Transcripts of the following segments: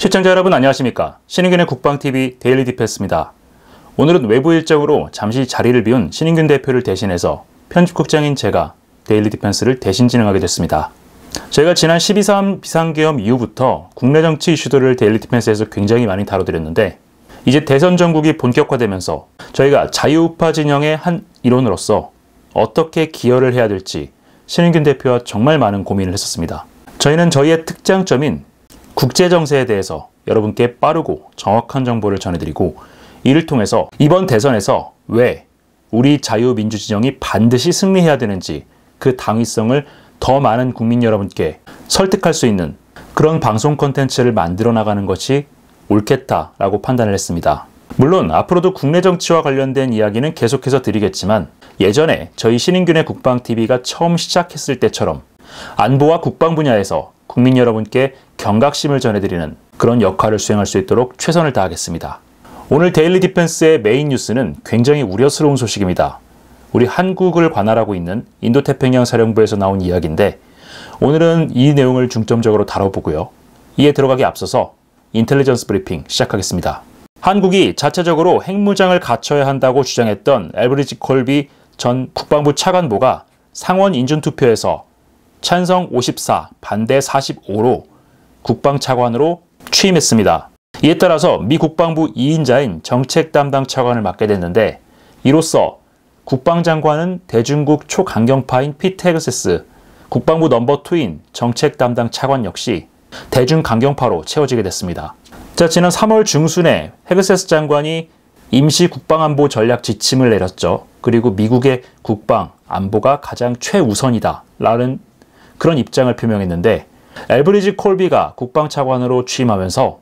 시청자 여러분 안녕하십니까. 신인균의 국방TV 데일리 디펜스입니다. 오늘은 외부 일정으로 잠시 자리를 비운 신인균 대표를 대신해서 편집국장인 제가 데일리 디펜스를 대신 진행하게 됐습니다. 저희가 지난 12.3 비상계엄 이후부터 국내 정치 이슈들을 데일리 디펜스에서 굉장히 많이 다뤄드렸는데, 이제 대선 전국이 본격화되면서 저희가 자유우파 진영의 한 일원으로서 어떻게 기여를 해야 될지 신인균 대표와 정말 많은 고민을 했었습니다. 저희는 저희의 특장점인 국제정세에 대해서 여러분께 빠르고 정확한 정보를 전해드리고, 이를 통해서 이번 대선에서 왜 우리 자유민주진영이 반드시 승리해야 되는지 그 당위성을 더 많은 국민 여러분께 설득할 수 있는 그런 방송 콘텐츠를 만들어 나가는 것이 옳겠다라고 판단을 했습니다. 물론 앞으로도 국내 정치와 관련된 이야기는 계속해서 드리겠지만, 예전에 저희 신인균의 국방TV가 처음 시작했을 때처럼 안보와 국방 분야에서 국민 여러분께 경각심을 전해드리는 그런 역할을 수행할 수 있도록 최선을 다하겠습니다. 오늘 데일리 디펜스의 메인 뉴스는 굉장히 우려스러운 소식입니다. 우리 한국을 관할하고 있는 인도태평양 사령부에서 나온 이야기인데, 오늘은 이 내용을 중점적으로 다뤄보고요. 이에 들어가기 앞서서 인텔리전스 브리핑 시작하겠습니다. 한국이 자체적으로 핵무장을 갖춰야 한다고 주장했던 엘브리지 콜비 전 국방부 차관보가 상원 인준투표에서 찬성 54, 반대 45로 국방차관으로 취임했습니다. 이에 따라서 미 국방부 2인자인 정책 담당 차관을 맡게 됐는데, 이로써 국방장관은 대중국 초강경파인 피트 헤그세스, 국방부 넘버 2인 정책 담당 차관 역시 대중강경파로 채워지게 됐습니다. 자, 지난 3월 중순에 헤그세스 장관이 임시 국방안보 전략 지침을 내렸죠. 그리고 미국의 국방, 안보가 가장 최우선이다 라는 그런 입장을 표명했는데, 엘브리지 콜비가 국방차관으로 취임하면서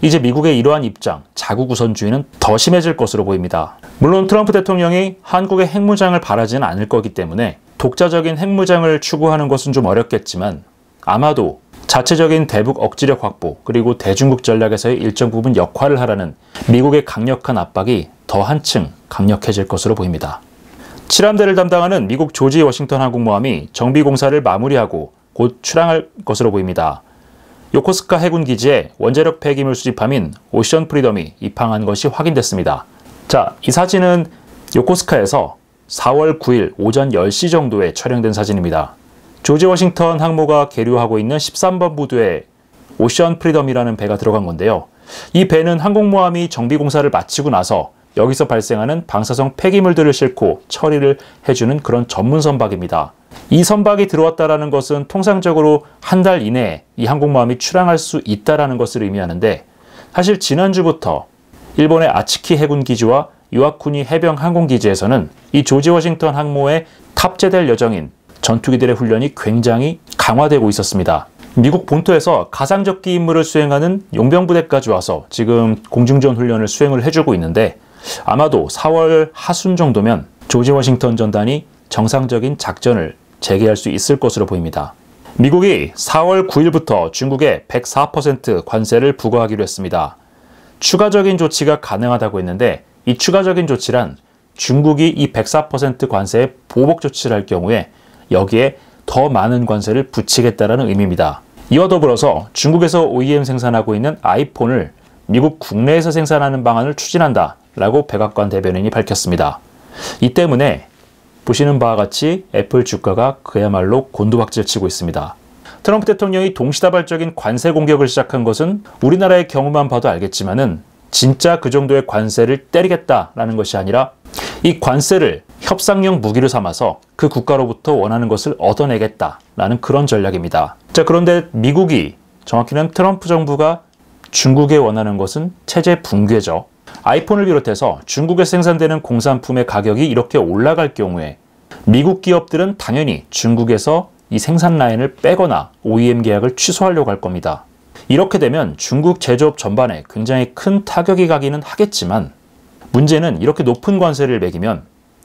이제 미국의 이러한 입장, 자국 우선주의는 더 심해질 것으로 보입니다. 물론 트럼프 대통령이 한국의 핵무장을 바라지는 않을 거기 때문에 독자적인 핵무장을 추구하는 것은 좀 어렵겠지만, 아마도 자체적인 대북 억지력 확보, 그리고 대중국 전략에서의 일정 부분 역할을 하라는 미국의 강력한 압박이 더 한층 강력해질 것으로 보입니다. 칠함대를 담당하는 미국 조지 워싱턴 항공모함이 정비공사를 마무리하고 곧 출항할 것으로 보입니다. 요코스카 해군 기지에 원자력 폐기물 수집함인 오션 프리덤이 입항한 것이 확인됐습니다. 자, 이 사진은 요코스카에서 4월 9일 오전 10시 정도에 촬영된 사진입니다. 조지 워싱턴 항모가 계류하고 있는 13번 부두에 오션 프리덤이라는 배가 들어간 건데요. 이 배는 항공모함이 정비공사를 마치고 나서 여기서 발생하는 방사성 폐기물들을 싣고 처리를 해주는 그런 전문 선박입니다. 이 선박이 들어왔다는 것은 통상적으로 한 달 이내에 이 항공모함이 출항할 수 있다는 것을 의미하는데, 사실 지난주부터 일본의 아츠키 해군기지와 이와쿠니 해병 항공기지에서는 이 조지 워싱턴 항모에 탑재될 예정인 전투기들의 훈련이 굉장히 강화되고 있었습니다. 미국 본토에서 가상적기 임무를 수행하는 용병부대까지 와서 지금 공중전 훈련을 수행을 해주고 있는데, 아마도 4월 하순 정도면 조지 워싱턴 전단이 정상적인 작전을 재개할 수 있을 것으로 보입니다. 미국이 4월 9일부터 중국에 104% 관세를 부과하기로 했습니다. 추가적인 조치가 가능하다고 했는데, 이 추가적인 조치란 중국이 이 104% 관세에 보복 조치를 할 경우에 여기에 더 많은 관세를 붙이겠다는 의미입니다. 이와 더불어서 중국에서 OEM 생산하고 있는 아이폰을 미국 국내에서 생산하는 방안을 추진한다 라고 백악관 대변인이 밝혔습니다. 이 때문에 보시는 바와 같이 애플 주가가 그야말로 곤두박질 치고 있습니다. 트럼프 대통령이 동시다발적인 관세 공격을 시작한 것은 우리나라의 경우만 봐도 알겠지만은 진짜 그 정도의 관세를 때리겠다라는 것이 아니라 이 관세를 협상용 무기로 삼아서 그 국가로부터 원하는 것을 얻어내겠다라는 그런 전략입니다. 자, 그런데 미국이, 정확히는 트럼프 정부가 중국에 원하는 것은 체제 붕괴죠. 아이폰을 비롯해서 중국에 생산되는 공산품의 가격이 이렇게 올라갈 경우에 미국 기업들은 당연히 중국에서 이 생산 라인을 빼거나 OEM 계약을 취소하려고 할 겁니다. 이렇게 되면 중국 제조업 전반에 굉장히 큰 타격이 가기는 하겠지만, 문제는 이렇게 높은 관세를 매기면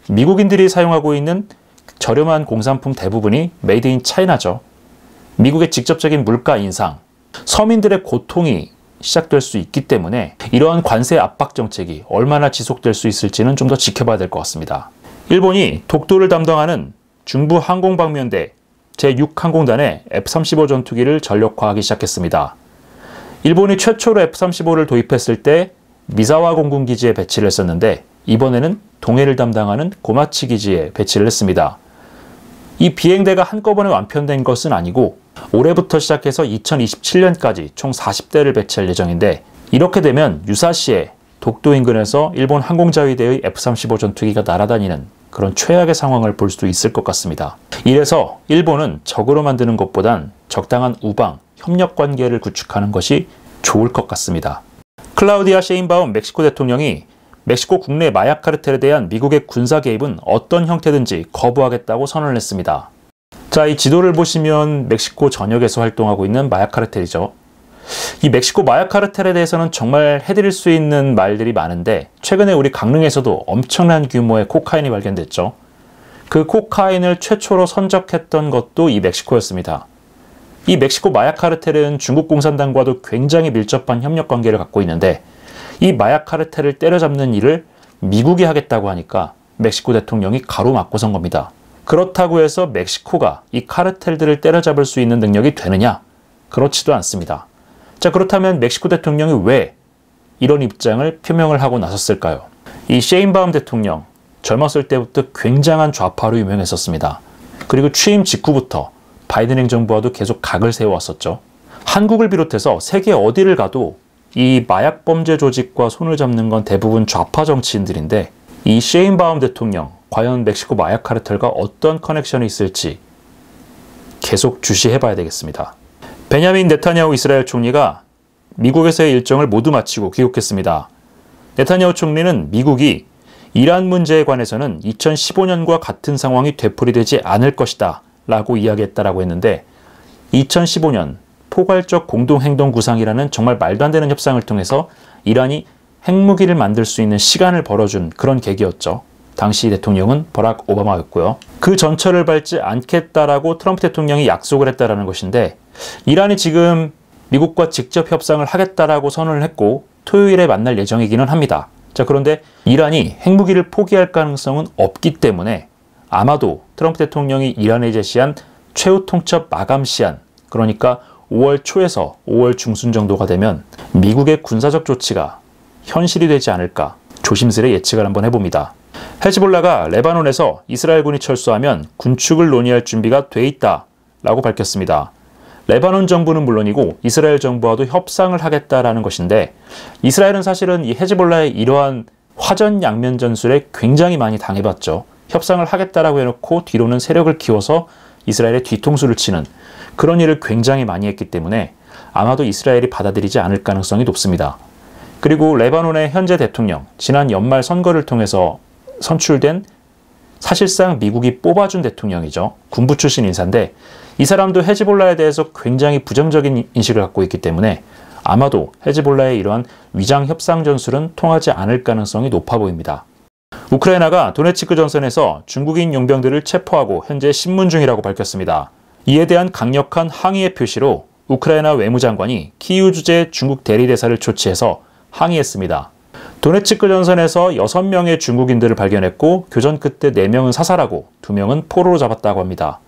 미국인들이 사용하고 있는 저렴한 공산품 대부분이 메이드 인 차이나죠. 미국의 직접적인 물가 인상, 서민들의 고통이 시작될 수 있기 때문에 이러한 관세 압박 정책이 얼마나 지속될 수 있을지는 좀 더 지켜봐야 될 것 같습니다. 일본이 독도를 담당하는 중부 항공방면대 제6항공단의 F-35 전투기를 전력화하기 시작했습니다. 일본이 최초로 F-35를 도입했을 때 미사와 공군기지에 배치를 했었는데 이번에는 동해를 담당하는 고마치 기지에 배치를 했습니다. 이 비행대가 한꺼번에 완편된 것은 아니고 올해부터 시작해서 2027년까지 총 40대를 배치할 예정인데, 이렇게 되면 유사시에 독도 인근에서 일본 항공자위대의 F-35 전투기가 날아다니는 그런 최악의 상황을 볼 수도 있을 것 같습니다. 이래서 일본은 적으로 만드는 것보단 적당한 우방, 협력 관계를 구축하는 것이 좋을 것 같습니다. 클라우디아 셰인바움 멕시코 대통령이 멕시코 국내 마약 카르텔에 대한 미국의 군사 개입은 어떤 형태든지 거부하겠다고 선언을 했습니다. 자, 이 지도를 보시면 멕시코 전역에서 활동하고 있는 마약 카르텔이죠. 이 멕시코 마약 카르텔에 대해서는 정말 해드릴 수 있는 말들이 많은데, 최근에 우리 강릉에서도 엄청난 규모의 코카인이 발견됐죠. 그 코카인을 최초로 선적했던 것도 이 멕시코였습니다. 이 멕시코 마약 카르텔은 중국 공산당과도 굉장히 밀접한 협력 관계를 갖고 있는데, 이 마약 카르텔을 때려잡는 일을 미국이 하겠다고 하니까 멕시코 대통령이 가로막고 선 겁니다. 그렇다고 해서 멕시코가 이 카르텔들을 때려잡을 수 있는 능력이 되느냐? 그렇지도 않습니다. 자, 그렇다면 멕시코 대통령이 왜 이런 입장을 표명을 하고 나섰을까요? 이 셰인바움 대통령, 젊었을 때부터 굉장한 좌파로 유명했었습니다. 그리고 취임 직후부터 바이든 행정부와도 계속 각을 세워왔었죠. 한국을 비롯해서 세계 어디를 가도 이 마약 범죄 조직과 손을 잡는 건 대부분 좌파 정치인들인데, 이 셰인바움 대통령, 과연 멕시코 마약 카르텔과 어떤 커넥션이 있을지 계속 주시해봐야 되겠습니다. 베냐민 네타냐후 이스라엘 총리가 미국에서의 일정을 모두 마치고 귀국했습니다. 네타냐후 총리는 미국이 이란 문제에 관해서는 2015년과 같은 상황이 되풀이되지 않을 것이다 라고 이야기했다라고 했는데, 2015년 포괄적 공동행동 구상이라는 정말 말도 안 되는 협상을 통해서 이란이 핵무기를 만들 수 있는 시간을 벌어준 그런 계기였죠. 당시 대통령은 버락 오바마였고요. 그 전철을 밟지 않겠다라고 트럼프 대통령이 약속을 했다라는 것인데, 이란이 지금 미국과 직접 협상을 하겠다라고 선언을 했고 토요일에 만날 예정이기는 합니다. 자, 그런데 이란이 핵무기를 포기할 가능성은 없기 때문에 아마도 트럼프 대통령이 이란에 제시한 최후 통첩 마감 시한, 그러니까 5월 초에서 5월 중순 정도가 되면 미국의 군사적 조치가 현실이 되지 않을까 조심스레 예측을 한번 해봅니다. 헤즈볼라가 레바논에서 이스라엘군이 철수하면 군축을 논의할 준비가 돼 있다 라고 밝혔습니다. 레바논 정부는 물론이고 이스라엘 정부와도 협상을 하겠다라는 것인데, 이스라엘은 사실은 이 헤즈볼라의 이러한 화전양면 전술에 굉장히 많이 당해봤죠. 협상을 하겠다라고 해놓고 뒤로는 세력을 키워서 이스라엘의 뒤통수를 치는 그런 일을 굉장히 많이 했기 때문에 아마도 이스라엘이 받아들이지 않을 가능성이 높습니다. 그리고 레바논의 현재 대통령, 지난 연말 선거를 통해서 선출된 사실상 미국이 뽑아준 대통령이죠. 군부 출신 인사인데 이 사람도 헤즈볼라에 대해서 굉장히 부정적인 인식을 갖고 있기 때문에 아마도 헤즈볼라의 이러한 위장 협상 전술은 통하지 않을 가능성이 높아 보입니다. 우크라이나가 도네츠크 전선에서 중국인 용병들을 체포하고 현재 신문 중이라고 밝혔습니다. 이에 대한 강력한 항의의 표시로 우크라이나 외무장관이 키이우 주재 중국 대리대사를 초치해서 항의했습니다. 도네츠크 전선에서 6명의 중국인들을 발견했고 교전 끝에 4명은 사살하고 2명은 포로로 잡았다고 합니다.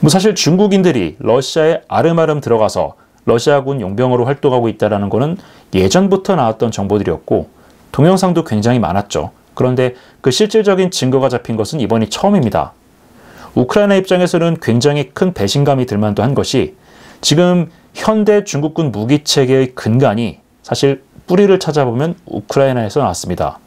사실 중국인들이 러시아에 아름아름 들어가서 러시아군 용병으로 활동하고 있다는 것은 예전부터 나왔던 정보들이었고 동영상도 굉장히 많았죠. 그런데 그 실질적인 증거가 잡힌 것은 이번이 처음입니다. 우크라이나 입장에서는 굉장히 큰 배신감이 들 만도 한 것이, 지금 현대 중국군 무기체계의 근간이 사실 뿌리를 찾아보면 우크라이나에서 나왔습니다.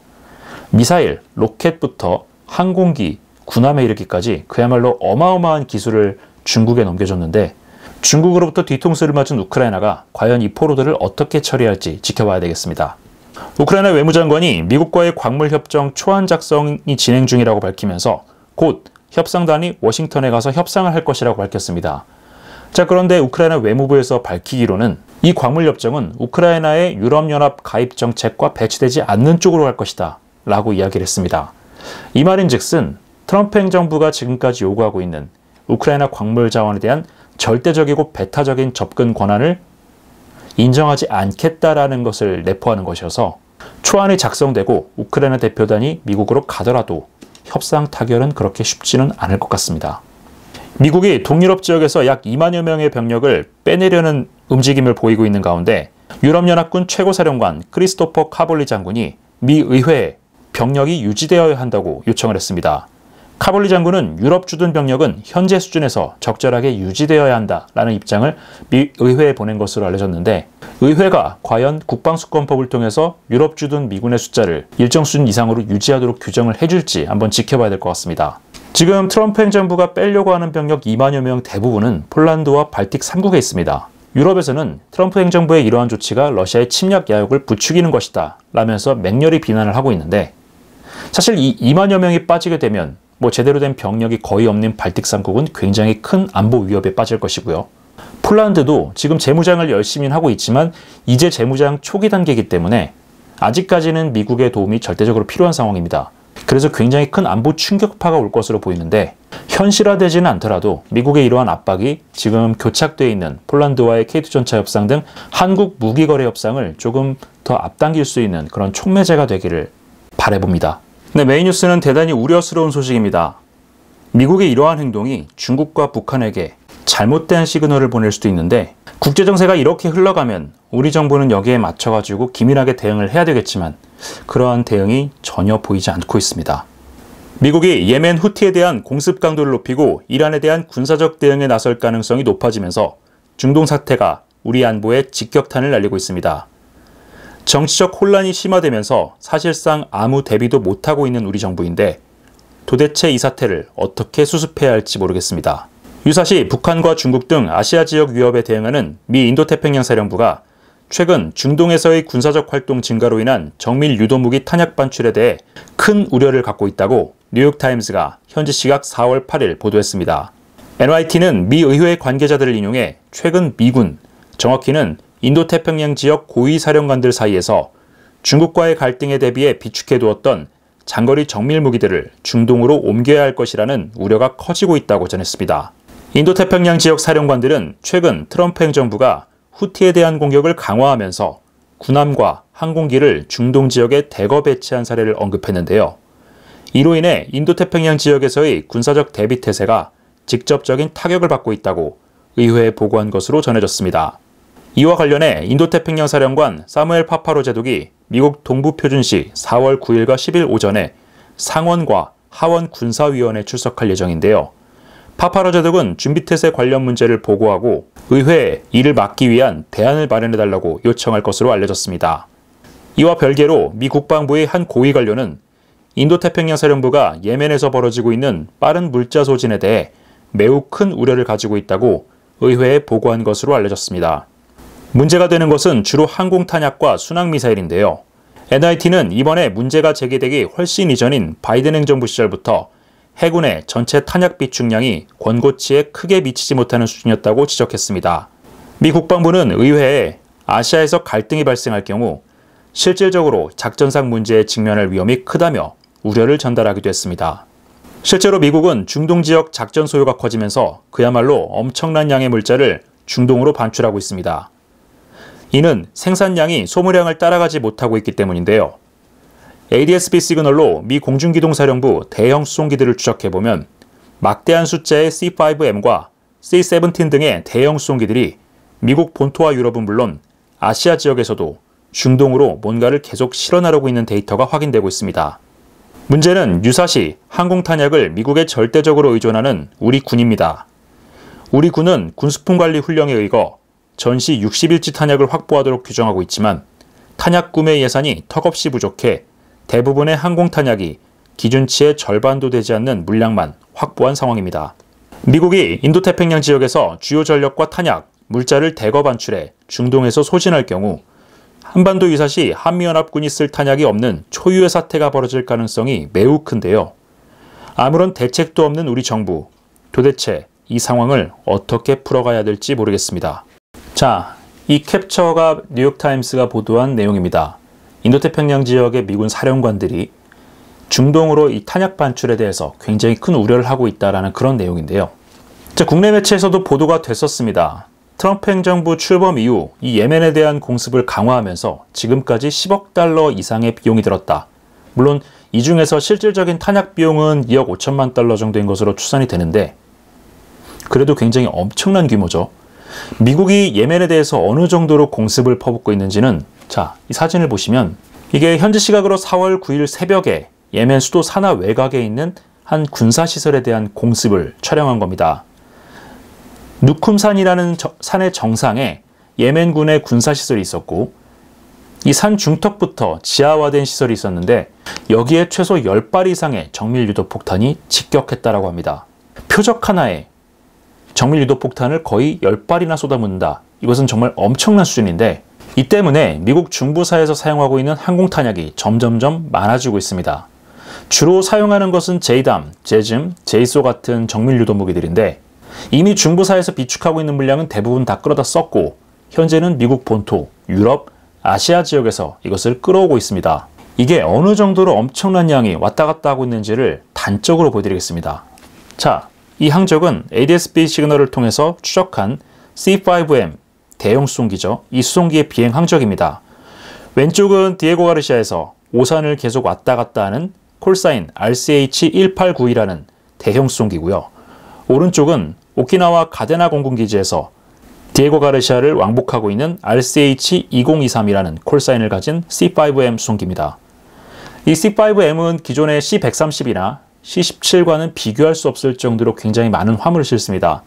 미사일, 로켓부터 항공기, 군함에 이르기까지 그야말로 어마어마한 기술을 중국에 넘겨줬는데, 중국으로부터 뒤통수를 맞은 우크라이나가 과연 이 포로들을 어떻게 처리할지 지켜봐야 되겠습니다. 우크라이나 외무장관이 미국과의 광물협정 초안 작성이 진행 중이라고 밝히면서 곧 협상단이 워싱턴에 가서 협상을 할 것이라고 밝혔습니다. 자, 그런데 우크라이나 외무부에서 밝히기로는 이 광물협정은 우크라이나의 유럽연합 가입 정책과 배치되지 않는 쪽으로 갈 것이다 라고 이야기를 했습니다. 이 말인즉슨 트럼프 행정부가 지금까지 요구하고 있는 우크라이나 광물 자원에 대한 절대적이고 배타적인 접근 권한을 인정하지 않겠다라는 것을 내포하는 것이어서 초안이 작성되고 우크라이나 대표단이 미국으로 가더라도 협상 타결은 그렇게 쉽지는 않을 것 같습니다. 미국이 동유럽 지역에서 약 2만여 명의 병력을 빼내려는 움직임을 보이고 있는 가운데 유럽연합군 최고사령관 크리스토퍼 카볼리 장군이 미 의회에 병력이 유지되어야 한다고 요청을 했습니다. 카볼리 장군은 유럽 주둔 병력은 현재 수준에서 적절하게 유지되어야 한다라는 입장을 미 의회에 보낸 것으로 알려졌는데, 의회가 과연 국방수권법을 통해서 유럽 주둔 미군의 숫자를 일정 수준 이상으로 유지하도록 규정을 해줄지 한번 지켜봐야 될 것 같습니다. 지금 트럼프 행정부가 빼려고 하는 병력 2만여 명 대부분은 폴란드와 발틱 3국에 있습니다. 유럽에서는 트럼프 행정부의 이러한 조치가 러시아의 침략 야욕을 부추기는 것이다 라면서 맹렬히 비난을 하고 있는데, 사실 이 2만여 명이 빠지게 되면 제대로 된 병력이 거의 없는 발틱 3국은 굉장히 큰 안보 위협에 빠질 것이고요. 폴란드도 지금 재무장을 열심히 하고 있지만 이제 재무장 초기 단계이기 때문에 아직까지는 미국의 도움이 절대적으로 필요한 상황입니다. 그래서 굉장히 큰 안보 충격파가 올 것으로 보이는데, 현실화되지는 않더라도 미국의 이러한 압박이 지금 교착되어 있는 폴란드와의 K2 전차 협상 등 한국 무기거래 협상을 조금 더 앞당길 수 있는 그런 촉매제가 되기를 바라봅니다. 네, 메인 뉴스는 대단히 우려스러운 소식입니다. 미국의 이러한 행동이 중국과 북한에게 잘못된 시그널을 보낼 수도 있는데, 국제정세가 이렇게 흘러가면 우리 정부는 여기에 맞춰가지고 기민하게 대응을 해야 되겠지만 그러한 대응이 전혀 보이지 않고 있습니다. 미국이 예멘 후티에 대한 공습 강도를 높이고 이란에 대한 군사적 대응에 나설 가능성이 높아지면서 중동 사태가 우리 안보에 직격탄을 날리고 있습니다. 정치적 혼란이 심화되면서 사실상 아무 대비도 못하고 있는 우리 정부인데, 도대체 이 사태를 어떻게 수습해야 할지 모르겠습니다. 유사시 북한과 중국 등 아시아 지역 위협에 대응하는 미 인도태평양 사령부가 최근 중동에서의 군사적 활동 증가로 인한 정밀 유도무기 탄약 반출에 대해 큰 우려를 갖고 있다고 뉴욕타임스가 현지 시각 4월 8일 보도했습니다. NYT는 미 의회 관계자들을 인용해 최근 미군, 정확히는 인도태평양 지역 고위 사령관들 사이에서 중국과의 갈등에 대비해 비축해두었던 장거리 정밀 무기들을 중동으로 옮겨야 할 것이라는 우려가 커지고 있다고 전했습니다. 인도태평양 지역 사령관들은 최근 트럼프 행정부가 후티에 대한 공격을 강화하면서 군함과 항공기를 중동 지역에 대거 배치한 사례를 언급했는데요. 이로 인해 인도태평양 지역에서의 군사적 대비 태세가 직접적인 타격을 받고 있다고 의회에 보고한 것으로 전해졌습니다. 이와 관련해 인도태평양 사령관 사무엘 파파로 제독이 미국 동부표준시 4월 9일과 10일 오전에 상원과 하원 군사위원회에 출석할 예정인데요. 파파로 제독은 준비태세 관련 문제를 보고하고 의회에 이를 막기 위한 대안을 마련해달라고 요청할 것으로 알려졌습니다. 이와 별개로 미 국방부의 한 고위 관료는 인도태평양 사령부가 예멘에서 벌어지고 있는 빠른 물자 소진에 대해 매우 큰 우려를 가지고 있다고 의회에 보고한 것으로 알려졌습니다. 문제가 되는 것은 주로 항공탄약과 순항미사일인데요. NIT는 이번에 문제가 제기되기 훨씬 이전인 바이든 행정부 시절부터 해군의 전체 탄약 비축량이 권고치에 크게 미치지 못하는 수준이었다고 지적했습니다. 미 국방부는 의회에 아시아에서 갈등이 발생할 경우 실질적으로 작전상 문제에 직면할 위험이 크다며 우려를 전달하기도 했습니다. 실제로 미국은 중동 지역 작전 소요가 커지면서 그야말로 엄청난 양의 물자를 중동으로 반출하고 있습니다. 이는 생산량이 소모량을 따라가지 못하고 있기 때문인데요. ADS-B 시그널로 미 공중기동사령부 대형 수송기들을 추적해보면 막대한 숫자의 C-5M과 C-17 등의 대형 수송기들이 미국 본토와 유럽은 물론 아시아 지역에서도 중동으로 뭔가를 계속 실어나르고 있는 데이터가 확인되고 있습니다. 문제는 유사시 항공탄약을 미국에 절대적으로 의존하는 우리 군입니다. 우리 군은 군수품 관리 훈령에 의거 전시 60일치 탄약을 확보하도록 규정하고 있지만 탄약 구매 예산이 턱없이 부족해 대부분의 항공탄약이 기준치의 절반도 되지 않는 물량만 확보한 상황입니다. 미국이 인도태평양 지역에서 주요 전력과 탄약, 물자를 대거 반출해 중동에서 소진할 경우 한반도 유사시 한미연합군이 쓸 탄약이 없는 초유의 사태가 벌어질 가능성이 매우 큰데요. 아무런 대책도 없는 우리 정부, 도대체 이 상황을 어떻게 풀어가야 될지 모르겠습니다. 자, 이 캡처가 뉴욕타임스가 보도한 내용입니다. 인도태평양 지역의 미군 사령관들이 중동으로 이 탄약 반출에 대해서 굉장히 큰 우려를 하고 있다는 그런 내용인데요. 자, 국내 매체에서도 보도가 됐었습니다. 트럼프 행정부 출범 이후 이 예멘에 대한 공습을 강화하면서 지금까지 10억 달러 이상의 비용이 들었다. 물론 이 중에서 실질적인 탄약 비용은 2억 5천만 달러 정도인 것으로 추산이 되는데 그래도 굉장히 엄청난 규모죠. 미국이 예멘에 대해서 어느 정도로 공습을 퍼붓고 있는지는 자, 이 사진을 보시면 이게 현지 시각으로 4월 9일 새벽에 예멘 수도 사나 외곽에 있는 한 군사시설에 대한 공습을 촬영한 겁니다. 누쿰산이라는 산의 정상에 예멘군의 군사시설이 있었고 이 산 중턱부터 지하화된 시설이 있었는데 여기에 최소 10발 이상의 정밀 유도폭탄이 직격했다라고 합니다. 표적 하나에 정밀 유도폭탄을 거의 10발이나 쏟아붓는다. 이것은 정말 엄청난 수준인데 이 때문에 미국 중부사에서 사용하고 있는 항공탄약이 점점점 많아지고 있습니다. 주로 사용하는 것은 제이담, 제즘, 제이소 같은 정밀 유도 무기들인데 이미 중부사에서 비축하고 있는 물량은 대부분 다 끌어다 썼고 현재는 미국 본토, 유럽, 아시아 지역에서 이것을 끌어오고 있습니다. 이게 어느 정도로 엄청난 양이 왔다 갔다 하고 있는지를 단적으로 보여드리겠습니다. 자, 이 항적은 ADS-B 시그널을 통해서 추적한 C5M 대형 수송기죠. 이 수송기의 비행 항적입니다. 왼쪽은 디에고 가르시아에서 오산을 계속 왔다 갔다 하는 콜사인 RCH-1892라는 대형 수송기고요. 오른쪽은 오키나와 가데나 공군기지에서 디에고 가르시아를 왕복하고 있는 RCH-2023이라는 콜사인을 가진 C5M 수송기입니다. 이 C5M은 기존의 C130이나 C17과는 비교할 수 없을 정도로 굉장히 많은 화물을 실습니다.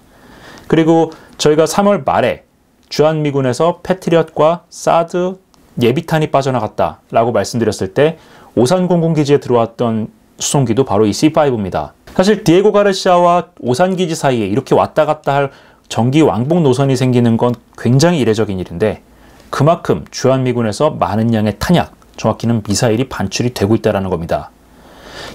그리고 저희가 3월 말에 주한미군에서 패트리엇과 사드 예비탄이 빠져나갔다라고 말씀드렸을 때 오산 공군기지에 들어왔던 수송기도 바로 이 C5입니다. 사실 디에고 가르시아와 오산기지 사이에 이렇게 왔다 갔다 할 정기 왕복 노선이 생기는 건 굉장히 이례적인 일인데 그만큼 주한미군에서 많은 양의 탄약, 정확히는 미사일이 반출이 되고 있다는 겁니다.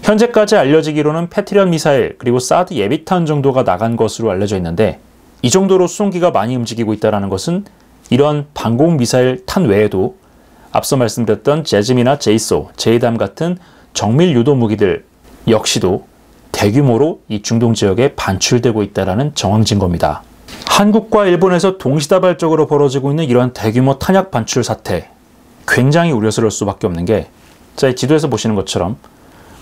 현재까지 알려지기로는 패트리엇 미사일 그리고 사드 예비탄 정도가 나간 것으로 알려져 있는데 이 정도로 수송기가 많이 움직이고 있다는 것은 이런 방공 미사일 탄 외에도 앞서 말씀드렸던 제즘이나 제이소, 제이담 같은 정밀 유도 무기들 역시도 대규모로 이 중동 지역에 반출되고 있다는 정황 증거입니다. 한국과 일본에서 동시다발적으로 벌어지고 있는 이러한 대규모 탄약 반출 사태 굉장히 우려스러울 수밖에 없는 게 자, 이 지도에서 보시는 것처럼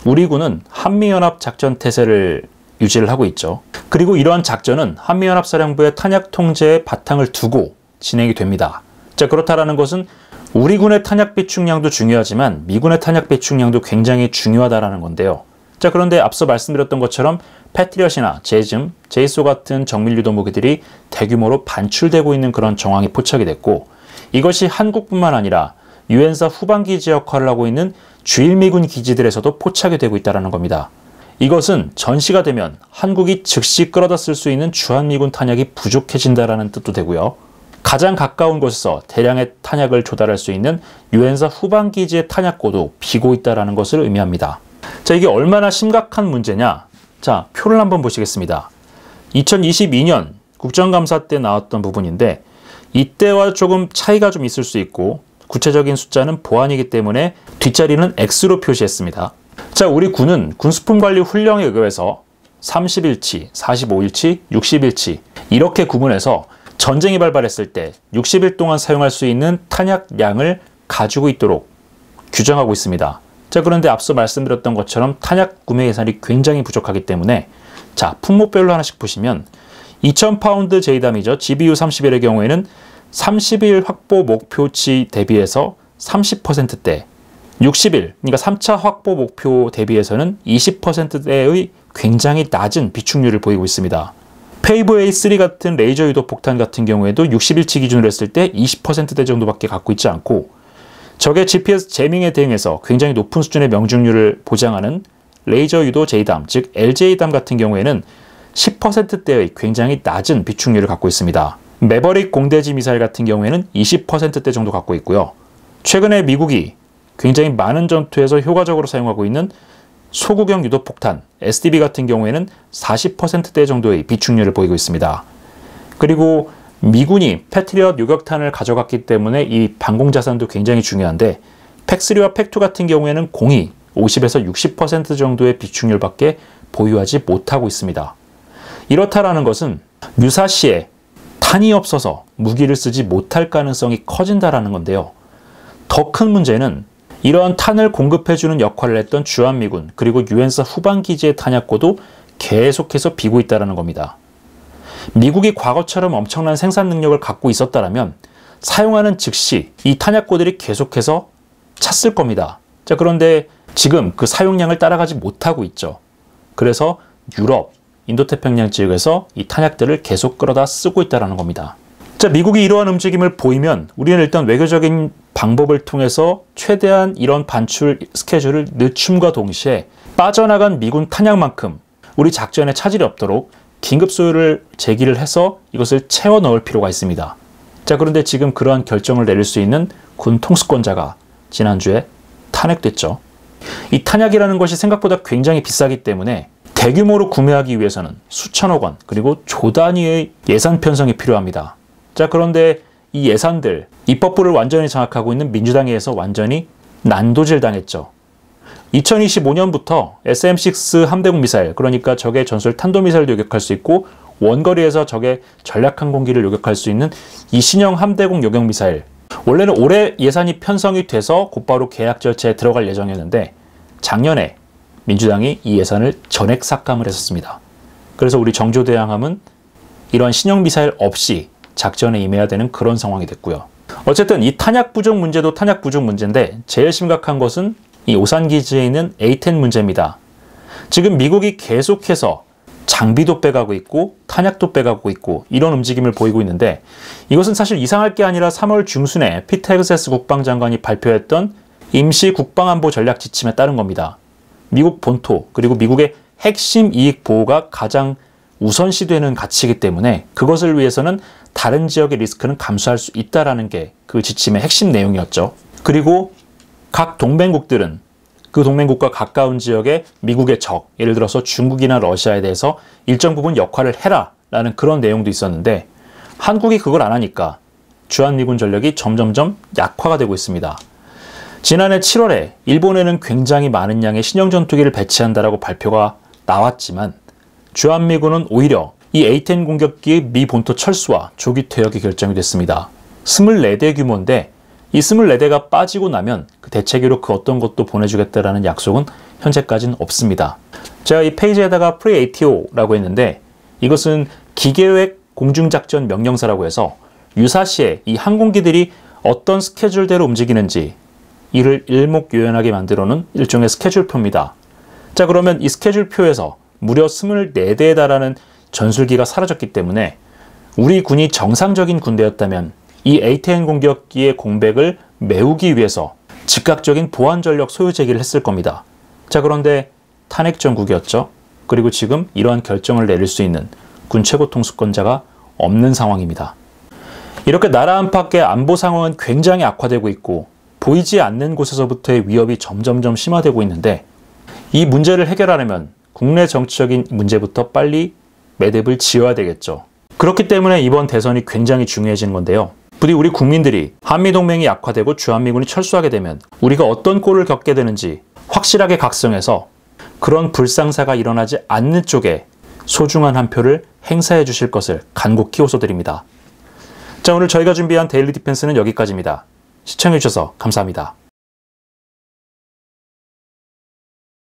우리 군은 한미연합 작전 태세를 유지를 하고 있죠. 그리고 이러한 작전은 한미연합사령부의 탄약 통제에 바탕을 두고 진행이 됩니다. 자, 그렇다라는 것은 우리 군의 탄약 비축량도 중요하지만 미군의 탄약 비축량도 굉장히 중요하다라는 건데요. 자, 그런데 앞서 말씀드렸던 것처럼 패트리엇이나 제즘, 제이소 같은 정밀 유도 무기들이 대규모로 반출되고 있는 그런 정황이 포착이 됐고 이것이 한국뿐만 아니라 유엔사 후방기지 역할을 하고 있는 주일미군 기지들에서도 포착이 되고 있다는 겁니다. 이것은 전시가 되면 한국이 즉시 끌어다 쓸 수 있는 주한미군 탄약이 부족해진다는 뜻도 되고요. 가장 가까운 곳에서 대량의 탄약을 조달할 수 있는 유엔사 후방기지의 탄약고도 비고 있다는 것을 의미합니다. 자, 이게 얼마나 심각한 문제냐? 자, 표를 한번 보시겠습니다. 2022년 국정감사 때 나왔던 부분인데 이때와 조금 차이가 좀 있을 수 있고 구체적인 숫자는 보안이기 때문에 뒷자리는 X로 표시했습니다. 자, 우리 군은 군수품관리 훈령에 의거해서 30일치, 45일치, 60일치 이렇게 구분해서 전쟁이 발발했을 때 60일 동안 사용할 수 있는 탄약량을 가지고 있도록 규정하고 있습니다. 자, 그런데 앞서 말씀드렸던 것처럼 탄약 구매 예산이 굉장히 부족하기 때문에 자, 품목별로 하나씩 보시면 2000파운드 제이담이죠. GBU-31의 경우에는 30일 확보 목표치 대비해서 30%대, 60일, 그러니까 3차 확보 목표 대비해서는 20%대의 굉장히 낮은 비축률을 보이고 있습니다. 페이브 A3 같은 레이저 유도 폭탄 같은 경우에도 60일치 기준으로 했을 때 20%대 정도밖에 갖고 있지 않고 적의 GPS 제밍에 대응해서 굉장히 높은 수준의 명중률을 보장하는 레이저 유도 제이담, 즉 LJ담 같은 경우에는 10%대의 굉장히 낮은 비축률을 갖고 있습니다. 매버릭 공대지 미사일 같은 경우에는 20%대 정도 갖고 있고요. 최근에 미국이 굉장히 많은 전투에서 효과적으로 사용하고 있는 소구경 유도폭탄 SDB 같은 경우에는 40%대 정도의 비축률을 보이고 있습니다. 그리고 미군이 패트리엇 요격탄을 가져갔기 때문에 이 방공자산도 굉장히 중요한데 팩3와 팩2 같은 경우에는 공이 50에서 60% 정도의 비축률밖에 보유하지 못하고 있습니다. 이렇다라는 것은 유사시에 탄이 없어서 무기를 쓰지 못할 가능성이 커진다라는 건데요. 더 큰 문제는 이러한 탄을 공급해주는 역할을 했던 주한미군 그리고 유엔사 후방기지의 탄약고도 계속해서 비고 있다는 겁니다. 미국이 과거처럼 엄청난 생산 능력을 갖고 있었다면 사용하는 즉시 이 탄약고들이 계속해서 찼을 겁니다. 자, 그런데 지금 그 사용량을 따라가지 못하고 있죠. 그래서 유럽, 인도태평양 지역에서 이 탄약들을 계속 끌어다 쓰고 있다는 겁니다. 자, 미국이 이러한 움직임을 보이면 우리는 일단 외교적인 방법을 통해서 최대한 이런 반출 스케줄을 늦춤과 동시에 빠져나간 미군 탄약만큼 우리 작전에 차질이 없도록 긴급 소요를 제기를 해서 이것을 채워 넣을 필요가 있습니다. 자, 그런데 지금 그러한 결정을 내릴 수 있는 군 통수권자가 지난주에 탄핵됐죠. 이 탄약이라는 것이 생각보다 굉장히 비싸기 때문에 대규모로 구매하기 위해서는 수천억 원 그리고 조 단위의 예산 편성이 필요합니다. 자, 그런데 이 예산들, 입법부를 완전히 장악하고 있는 민주당에 의해서 완전히 난도질 당했죠. 2025년부터 SM-6 함대공 미사일, 그러니까 적의 전술 탄도미사일도 요격할 수 있고 원거리에서 적의 전략항공기를 요격할 수 있는 이 신형 함대공 요격 미사일, 원래는 올해 예산이 편성이 돼서 곧바로 계약 절차에 들어갈 예정이었는데 작년에 민주당이 이 예산을 전액 삭감을 했었습니다. 그래서 우리 정조대왕함은 이런 신형 미사일 없이 작전에 임해야 되는 그런 상황이 됐고요. 어쨌든 이 탄약 부족 문제도 탄약 부족 문제인데 제일 심각한 것은 이 오산기지에 있는 A-10 문제입니다. 지금 미국이 계속해서 장비도 빼가고 있고 탄약도 빼가고 있고 이런 움직임을 보이고 있는데 이것은 사실 이상할 게 아니라 3월 중순에 피트 헤그세스 국방장관이 발표했던 임시 국방안보 전략 지침에 따른 겁니다. 미국 본토 그리고 미국의 핵심 이익 보호가 가장 우선시되는 가치이기 때문에 그것을 위해서는 다른 지역의 리스크는 감수할 수 있다는 게 그 지침의 핵심 내용이었죠. 그리고 각 동맹국들은 그 동맹국과 가까운 지역의 미국의 적, 예를 들어서 중국이나 러시아에 대해서 일정 부분 역할을 해라 라는 그런 내용도 있었는데 한국이 그걸 안 하니까 주한미군 전력이 점점점 약화가 되고 있습니다. 지난해 7월에 일본에는 굉장히 많은 양의 신형 전투기를 배치한다라고 발표가 나왔지만 주한미군은 오히려 이 A-10 공격기의 미 본토 철수와 조기 퇴역이 결정이 됐습니다. 24대 규모인데 이 24대가 빠지고 나면 그 대체기로 그 어떤 것도 보내주겠다라는 약속은 현재까지는 없습니다. 제가 이 페이지에다가 Pre-ATO라고 했는데 이것은 기계획 공중작전 명령사라고 해서 유사시에 이 항공기들이 어떤 스케줄대로 움직이는지 이를 일목요연하게 만들어놓은 일종의 스케줄표입니다. 자, 그러면 이 스케줄표에서 무려 24대에 달하는 전술기가 사라졌기 때문에 우리 군이 정상적인 군대였다면 이 A-10 공격기의 공백을 메우기 위해서 즉각적인 보안 전력 소요 제기를 했을 겁니다. 자, 그런데 탄핵 정국이었죠. 그리고 지금 이러한 결정을 내릴 수 있는 군 최고 통수권자가 없는 상황입니다. 이렇게 나라 안팎의 안보 상황은 굉장히 악화되고 있고 보이지 않는 곳에서부터의 위협이 점점점 심화되고 있는데 이 문제를 해결하려면 국내 정치적인 문제부터 빨리 매듭을 지어야 되겠죠. 그렇기 때문에 이번 대선이 굉장히 중요해지는 건데요. 부디 우리 국민들이 한미동맹이 약화되고 주한미군이 철수하게 되면 우리가 어떤 꼴을 겪게 되는지 확실하게 각성해서 그런 불상사가 일어나지 않는 쪽에 소중한 한 표를 행사해 주실 것을 간곡히 호소드립니다. 자, 오늘 저희가 준비한 데일리 디펜스는 여기까지입니다. 시청해 주셔서 감사합니다.